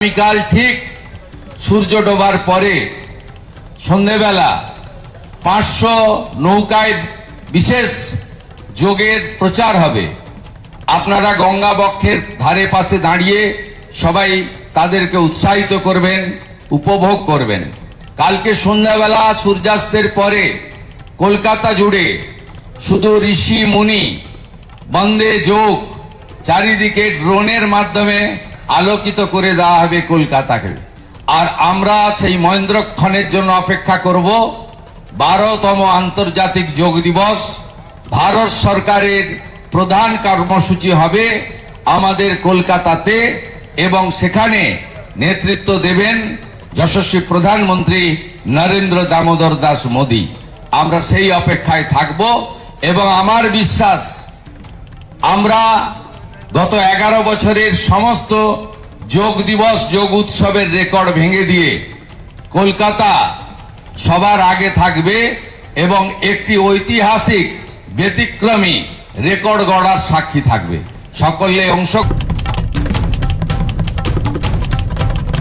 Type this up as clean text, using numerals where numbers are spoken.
আগামীকাল ঠিক সূর্য ডোবার পরে সন্ধ্যেবেলা 500 নৌকায় বিশেষ যোগের প্রচার হবে। আপনারা গঙ্গা বক্ষের ধারে পাশে দাঁড়িয়ে সবাই তাদেরকে উৎসাহিত করবেন, উপভোগ করবেন। কালকে সন্ধ্যাবেলা সূর্যাস্তের পরে কলকাতা জুড়ে শুধু ঋষি মুনি বন্দে যোগ চারিদিকে ড্রোনের মাধ্যমে আলোকিত করে দেওয়া হবে কলকাতাকে। আর আমরা সেই মহেন্দ্রক্ষণের জন্য অপেক্ষা করব। 12তম আন্তর্জাতিক যোগ দিবস ভারত সরকারের প্রধান কর্মসূচি হবে আমাদের কলকাতাতে, এবং সেখানে নেতৃত্ব দেবেন যশস্বী প্রধানমন্ত্রী নরেন্দ্র দামোদর দাস মোদী। আমরা সেই অপেক্ষায় থাকব এবং আমার বিশ্বাস আমরা গত 11 বছরের সমস্ত যোগ দিবস যোগ উৎসবের রেকর্ড ভেঙে দিয়ে কলকাতা সবার আগে থাকবে এবং একটি ঐতিহাসিক ব্যতিক্রমী রেকর্ড গড়ার সাক্ষী থাকবে। সকলে অংশ